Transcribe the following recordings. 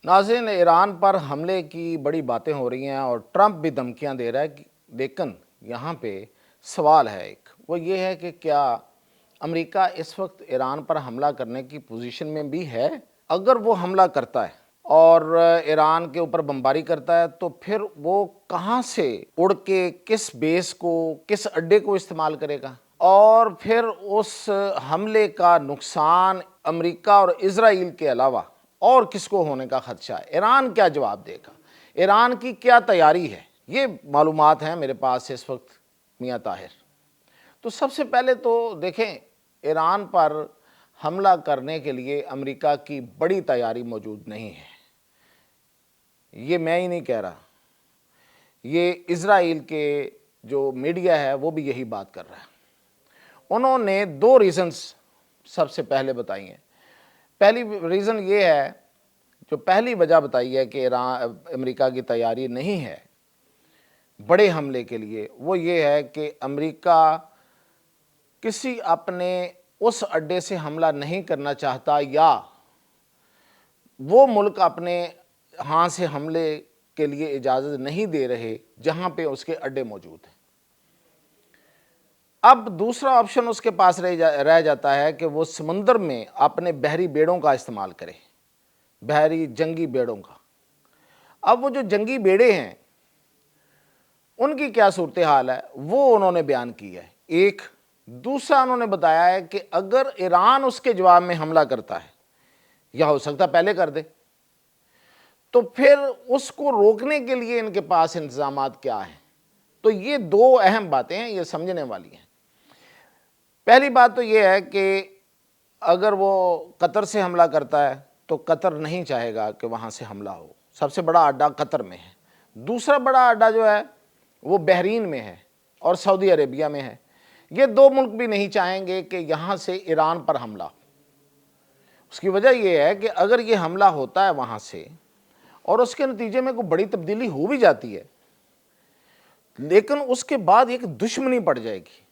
नाज़रीन, ईरान पर हमले की बड़ी बातें हो रही हैं और ट्रंप भी धमकियां दे रहा है लेकिन यहाँ पे सवाल है एक, वो ये है कि क्या अमेरिका इस वक्त ईरान पर हमला करने की पोजीशन में भी है? अगर वो हमला करता है और ईरान के ऊपर बमबारी करता है तो फिर वो कहाँ से उड़ के किस बेस को, किस अड्डे को इस्तेमाल करेगा, और फिर उस हमले का नुकसान अमेरिका और इजराइल के अलावा और किसको होने का खदशा है? ईरान क्या जवाब देगा? ईरान की क्या तैयारी है? ये मालूमात हैं मेरे पास इस वक्त मियाँ ताहिर। तो सबसे पहले तो देखें, ईरान पर हमला करने के लिए अमेरिका की बड़ी तैयारी मौजूद नहीं है। ये मैं ही नहीं कह रहा, ये इजराइल के जो मीडिया है वो भी यही बात कर रहा है। उन्होंने दो रीज़न्स सबसे पहले बताई हैं। पहली रीज़न ये है, जो पहली वजह बताई है कि ईरान अमेरिका की तैयारी नहीं है बड़े हमले के लिए, वो ये है कि अमेरिका किसी अपने उस अड्डे से हमला नहीं करना चाहता या वो मुल्क अपने यहाँ से हमले के लिए इजाज़त नहीं दे रहे जहाँ पे उसके अड्डे मौजूद हैं। अब दूसरा ऑप्शन उसके पास रह जाता है कि वो समुंदर में अपने बहरी बेड़ों का इस्तेमाल करे, बहरी जंगी बेड़ों का। अब वो जो जंगी बेड़े हैं उनकी क्या सूरत हाल है वो उन्होंने बयान की है एक। दूसरा उन्होंने बताया है कि अगर ईरान उसके जवाब में हमला करता है, या हो सकता पहले कर दे, तो फिर उसको रोकने के लिए इनके पास इंतजामात क्या हैं। तो ये दो अहम बातें हैं, ये समझने वाली हैं। पहली बात तो ये है कि अगर वो कतर से हमला करता है तो कतर नहीं चाहेगा कि वहाँ से हमला हो, सबसे बड़ा अड्डा कतर में है। दूसरा बड़ा अड्डा जो है वो बहरीन में है और सऊदी अरेबिया में है। ये दो मुल्क भी नहीं चाहेंगे कि यहाँ से ईरान पर हमला हो। उसकी वजह यह है कि अगर ये हमला होता है वहाँ से और उसके नतीजे में कोई बड़ी तब्दीली हो भी जाती है, लेकिन उसके बाद एक दुश्मनी पड़ जाएगी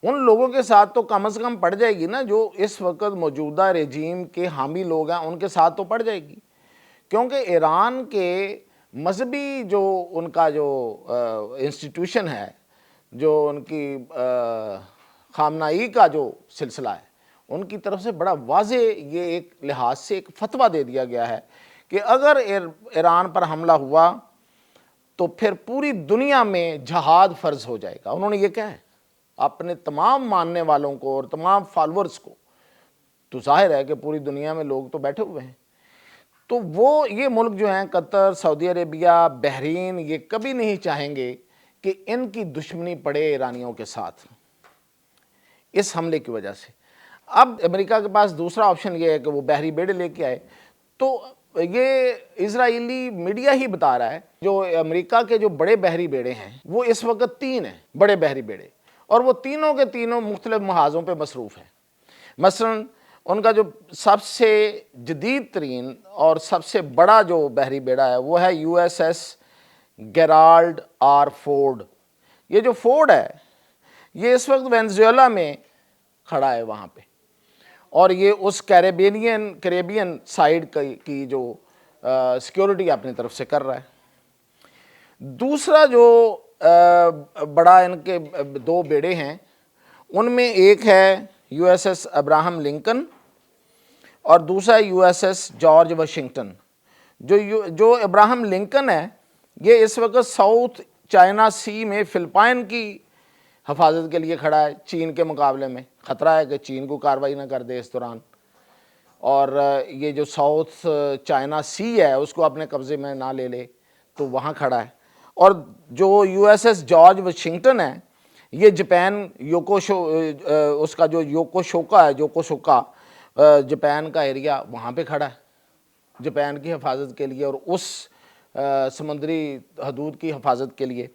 उन लोगों के साथ, तो कम से कम पड़ जाएगी ना जो इस वक्त मौजूदा रेजीम के हामी लोग हैं, उनके साथ तो पड़ जाएगी। क्योंकि ईरान के मजहबी जो उनका जो इंस्टीट्यूशन है, जो उनकी खामनाई का जो सिलसिला है, उनकी तरफ से बड़ा वाज़े ये एक लिहाज से एक फतवा दे दिया गया है कि अगर ईरान पर हमला हुआ तो फिर पूरी दुनिया में जहाद फ़र्ज हो जाएगा। उन्होंने ये कहा है अपने तमाम मानने वालों को और तमाम फॉलोअर्स को। तो जाहिर है कि पूरी दुनिया में लोग तो बैठे हुए हैं, तो वो ये मुल्क जो हैं कतर, सऊदी अरेबिया, बहरीन, ये कभी नहीं चाहेंगे कि इनकी दुश्मनी पड़े ईरानियों के साथ इस हमले की वजह से। अब अमेरिका के पास दूसरा ऑप्शन ये है कि वो बहरी बेड़े लेके आए। तो ये इजराइली मीडिया ही बता रहा है जो अमेरिका के जो बड़े बहरी बेड़े हैं वो इस वक्त 3 हैं बड़े बहरी बेड़े, और वो तीनों के तीनों मुख्तलिफ महाज़ों पे मसरूफ़ हैं। मसलन उनका जो सबसे जदीद तरीन और सबसे बड़ा जो बहरी बेड़ा है वो है USS गेराल्ड आर फोर्ड। ये जो फोर्ड है ये इस वक्त वेनेजुएला में खड़ा है वहाँ पे, और ये उस कैरेबियन साइड की जो सिक्योरिटी अपनी तरफ से कर रहा है। दूसरा जो बड़ा इनके दो बेड़े हैं उनमें एक है USS अब्राहम लिंकन और दूसरा USS जॉर्ज वाशिंगटन। जो अब्राहम लिंकन है ये इस वक्त साउथ चाइना सी में फिलिपाइन की हिफाजत के लिए खड़ा है। चीन के मुकाबले में ख़तरा है कि चीन को कार्रवाई ना कर दे इस दौरान, और ये जो साउथ चाइना सी है उसको अपने कब्ज़े में ना ले ले, तो वहाँ खड़ा है। और जो USS जॉर्ज वाशिंगटन है ये जापान उसका जो योकोशोका जापान का एरिया वहाँ पे खड़ा है जापान की हिफाजत के लिए और उस समुद्री हदूद की हिफाजत के लिए।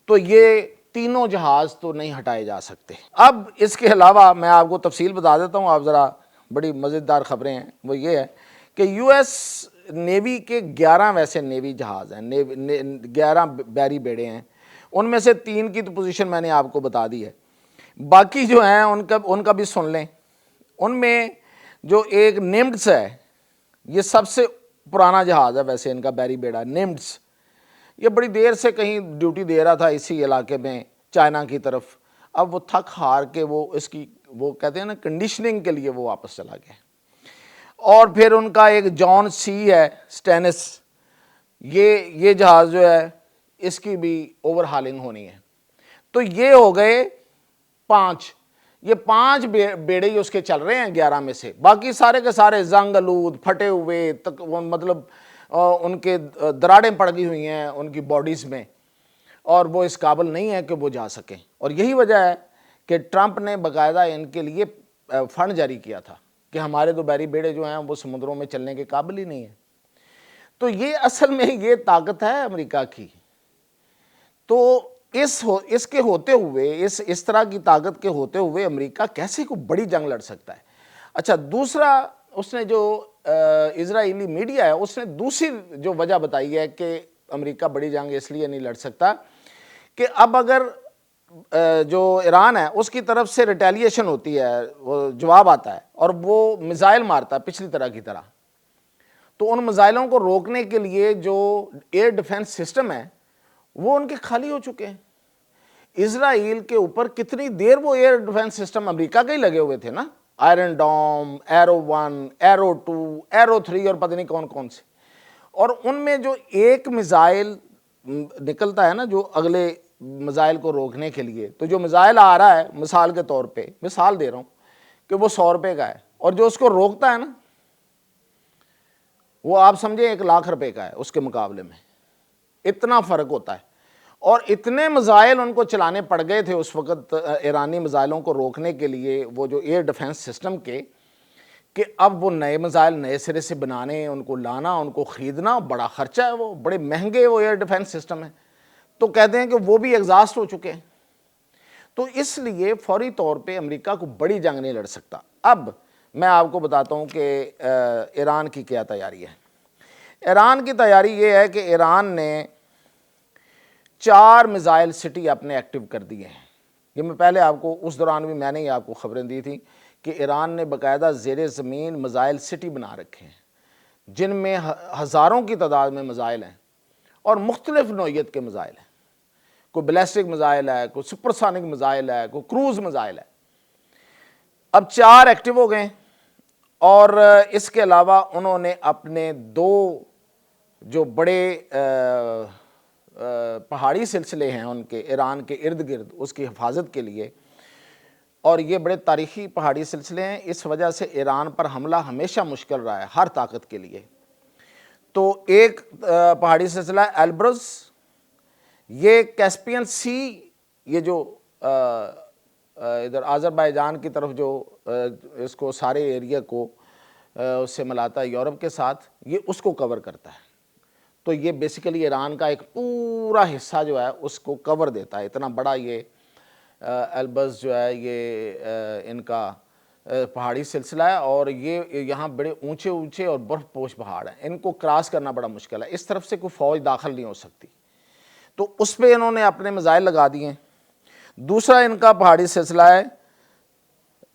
तो ये तीनों जहाज़ तो नहीं हटाए जा सकते। अब इसके अलावा मैं आपको तफसील बता देता हूँ, आप ज़रा, बड़ी मज़ेदार ख़बरें हैं। वो ये है कि US नेवी के 11 वैसे नेवी जहाज़ हैं, 11 बहरी बेड़े हैं। उनमें से 3 की तो पोजीशन मैंने आपको बता दी है, बाकी जो हैं उनका भी सुन लें। उनमें जो एक निम्ड्स है ये सबसे पुराना जहाज़ है वैसे इनका, बैरी बेड़ा निम्स। ये बड़ी देर से कहीं ड्यूटी दे रहा था इसी इलाके में चाइना की तरफ। अब वो थक हार के वो इसकी वो कहते हैं ना कंडीशनिंग के लिए वो वापस चला गया। और फिर उनका एक जॉन सी है स्टेनिस, ये जहाज़ जो है इसकी भी ओवरहालिंग होनी है। तो ये हो गए 5, ये 5 बेड़े ही उसके चल रहे हैं 11 में से। बाकी सारे के सारे जंग आलूद फटे हुए तक, मतलब उनके दरारें पड़ गई हुई हैं उनकी बॉडीज़ में, और वो इस काबिल नहीं है कि वो जा सकें। और यही वजह है कि ट्रंप ने बाकायदा इनके लिए फंड जारी किया था कि हमारे तो बैरी बेड़े जो हैं वो समुद्रों में चलने के काबिल ही नहीं है। तो ये असल में ये ताकत है अमेरिका की। तो इसके होते हुए, इस तरह की ताकत के होते हुए अमेरिका कैसे कोई बड़ी जंग लड़ सकता है। अच्छा, दूसरा उसने जो इजरायली मीडिया है उसने दूसरी जो वजह बताई है कि अमेरिका बड़ी जंग इसलिए नहीं लड़ सकता कि अब अगर जो ईरान है उसकी तरफ से रिटेलिएशन होती है, वो जवाब आता है और वो मिसाइल मारता है पिछली तरह की तरह, तो उन मिसाइलों को रोकने के लिए जो एयर डिफेंस सिस्टम है वो उनके खाली हो चुके हैं। इजराइल के ऊपर कितनी देर वो एयर डिफेंस सिस्टम अमेरिका के ही लगे हुए थे ना, आयरन डोम, एरो 1, एरो 2, एरो 3 और पता नहीं कौन कौन से। और उनमें जो एक मिसाइल निकलता है ना जो अगले मिसाइल को रोकने के लिए, तो जो मिसाइल आ रहा है मिसाल के तौर पे, मिसाल दे रहा हूँ कि वो 100 रुपये का है, और जो उसको रोकता है ना वो आप समझे 1 लाख रुपए का है उसके मुकाबले में। इतना फ़र्क होता है। और इतने मिसाइल उनको चलाने पड़ गए थे उस वक़्त ईरानी मिसाइलों को रोकने के लिए, वो जो एयर डिफेंस सिस्टम के, कि अब वो नए मिसाइल नए सिरे से बनाने, उनको लाना, उनको ख़रीदना बड़ा ख़र्चा है, वो बड़े महंगे वो एयर डिफेंस सिस्टम है। तो कहते हैं कि वो भी एग्जॉस्ट हो चुके हैं। तो इसलिए फौरी तौर पे अमेरिका को बड़ी जंग नहीं लड़ सकता। अब मैं आपको बताता हूँ कि ईरान की क्या तैयारी है। ईरान की तैयारी ये है कि ईरान ने 4 मिसाइल सिटी अपने एक्टिव कर दिए हैं। ये मैं पहले आपको, उस दौरान भी मैंने ही आपको खबरें दी थी कि ईरान ने बाकायदा ज़ेरे ज़मीन मिसाइल सिटी बना रखे हैं जिनमें हज़ारों की तादाद में मिसाइल हैं और मुख्तलिफ़ नौइयत के मिसाइल हैं। कोई बैलिस्टिक मिसाइल है, कोई सुपरसोनिक मिसाइल है, कोई क्रूज़ मिसाइल है। अब 4 एक्टिव हो गए। और इसके अलावा उन्होंने अपने 2 जो बड़े पहाड़ी सिलसिले हैं उनके ईरान के इर्द गिर्द, उसकी हिफाजत के लिए, और ये बड़े तारीख़ी पहाड़ी सिलसिले हैं, इस वजह से ईरान पर हमला हमेशा मुश्किल रहा है हर ताकत के लिए। तो एक पहाड़ी सिलसिला एल्ब्रज, ये कैस्पियन सी, ये जो इधर आज़रबाईजान की तरफ जो इसको सारे एरिया को उससे मिलाता है यूरोप के साथ, ये उसको कवर करता है। तो ये बेसिकली ईरान का एक पूरा हिस्सा जो है उसको कवर देता है। इतना बड़ा ये एल्ब्रज जो है ये इनका पहाड़ी सिलसिला है, और ये यहाँ बड़े ऊंचे ऊंचे और बर्फ़पोश पहाड़ हैं, इनको क्रॉस करना बड़ा मुश्किल है। इस तरफ से कोई फ़ौज दाखिल नहीं हो सकती, तो उस पर इन्होंने अपने मिसाइल लगा दिए। दूसरा इनका पहाड़ी सिलसिला है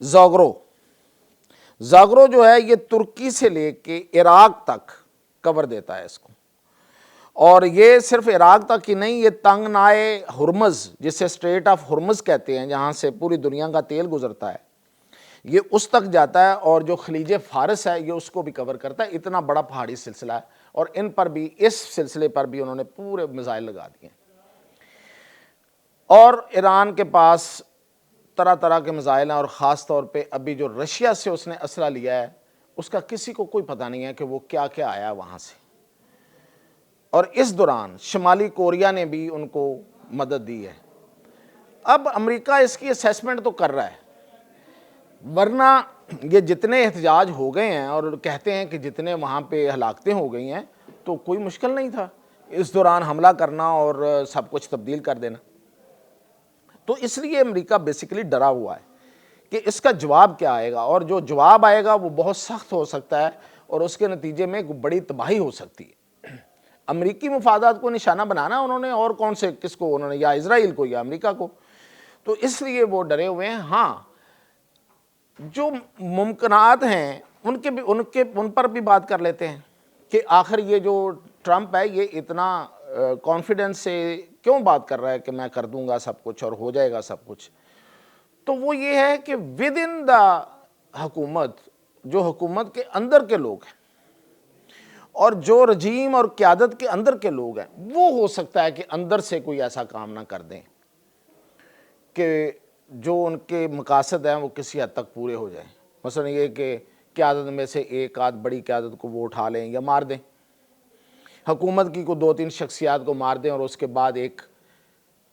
ज़ोग्रो। ज़ोग्रो जो है ये तुर्की से लेके इराक तक कवर देता है इसको, और ये सिर्फ इराक तक ही नहीं, ये तंगनाए हुर्मुज़, जिसे स्ट्रेट ऑफ हुर्मुज़ कहते हैं, जहाँ से पूरी दुनिया का तेल गुजरता है, ये उस तक जाता है, और जो खलीज फारस है ये उसको भी कवर करता है। इतना बड़ा पहाड़ी सिलसिला है, और इन पर भी, इस सिलसिले पर भी उन्होंने पूरे मिसाइल लगा दिए। और ईरान के पास तरह तरह के मिसाइल हैं, और ख़ास तौर पे अभी जो रशिया से उसने असला लिया है उसका किसी को कोई पता नहीं है कि वो क्या क्या आया वहाँ से। और इस दौरान शुमाली कोरिया ने भी उनको मदद दी है। अब अमेरिका इसकी असेसमेंट तो कर रहा है, वरना ये जितने एहतजाज हो गए हैं और कहते हैं कि जितने वहाँ पे हलाकतें हो गई हैं, तो कोई मुश्किल नहीं था इस दौरान हमला करना और सब कुछ तब्दील कर देना। तो इसलिए अमेरिका बेसिकली डरा हुआ है कि इसका जवाब क्या आएगा, और जो जवाब आएगा वो बहुत सख्त हो सकता है, और उसके नतीजे में बड़ी तबाही हो सकती है। अमेरिकी मुफादात को निशाना बनाना उन्होंने, और कौन से, किसको उन्होंने, या इजराइल को या अमेरिका को। तो इसलिए वो डरे हुए हैं। हाँ, जो मुमकिनात हैं उन पर भी बात कर लेते हैं کہ آخر یہ جو ٹرمپ ہے یہ اتنا کانفیڈنس سے کیوں بات کر رہا ہے کہ میں کر دوں گا سب کچھ اور ہو جائے گا سب کچھ. تو وہ یہ ہے کہ ود ان دا حکومت، جو حکومت کے اندر کے لوگ ہیں اور جو رجیم اور قیادت کے اندر کے لوگ ہیں، وہ ہو سکتا ہے کہ اندر سے کوئی ایسا کام نہ کر دیں کہ جو ان کے مقاصد ہیں وہ کسی حد تک پورے ہو جائیں. مثلا یہ کہ قیادت میں سے ایک آدھ بڑی قیادت کو وہ اٹھا لیں یا مار دیں، حکومت کی کو 2-3 شخصیات کو مار دیں اور اس کے بعد ایک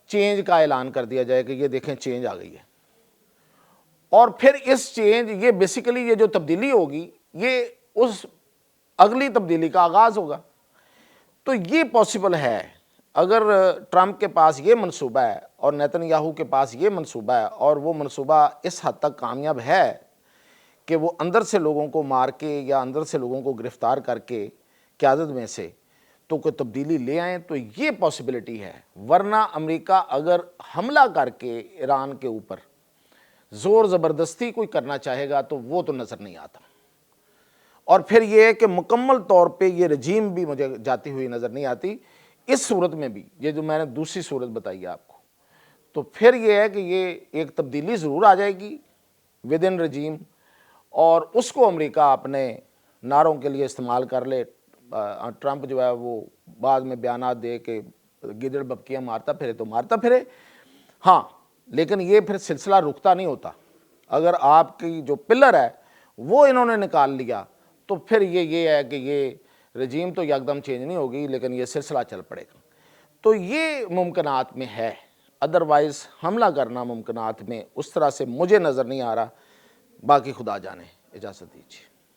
چینج کا اعلان کر دیا جائے کہ یہ دیکھیں چینج آ گئی ہے. اور پھر اس چینج، یہ بیسیکلی یہ جو تبدیلی ہوگی یہ اس اگلی تبدیلی کا آغاز ہوگا. تو یہ پاسبل ہے اگر ٹرمپ کے پاس یہ منصوبہ ہے اور نیتن یاہو کے پاس یہ منصوبہ ہے، اور وہ منصوبہ اس حد تک کامیاب ہے کہ وہ اندر سے لوگوں کو مار کے یا اندر سے لوگوں کو گرفتار کر کے قیادت میں سے تو کوئی تبدیلی لے آئیں، تو یہ پاسبلٹی ہے. ورنہ امریکہ اگر حملہ کر کے ایران کے اوپر زور زبردستی کوئی کرنا چاہے گا تو وہ تو نظر نہیں آتا. اور پھر یہ ہے کہ مکمل طور پہ یہ رجیم بھی مجھے جاتی ہوئی نظر نہیں آتی. اس صورت میں بھی، یہ جو میں نے دوسری صورت بتائی ہے آپ کو، تو پھر یہ ہے کہ یہ ایک تبدیلی ضرور آ جائے گی ود ان رجیم، اور اس کو امریکہ اپنے نعروں کے لیے استعمال کر لے. ٹرمپ جو ہے وہ بعد میں بیانات دے کہ گیدڑ ببکیاں مارتا پھرے تو مارتا پھرے. ہاں، لیکن یہ پھر سلسلہ رکتا نہیں ہوتا. اگر آپ کی جو پلر ہے وہ انہوں نے نکال لیا تو پھر یہ ہے کہ یہ رجیم تو یکدم چینج نہیں ہوگی، لیکن یہ سلسلہ چل پڑے گا. تو یہ ممکنات میں ہے، ادروائز حملہ کرنا ممکنات میں اس طرح سے مجھے نظر نہیں آ رہا. باقی خدا جانے. اجازت دیجیے.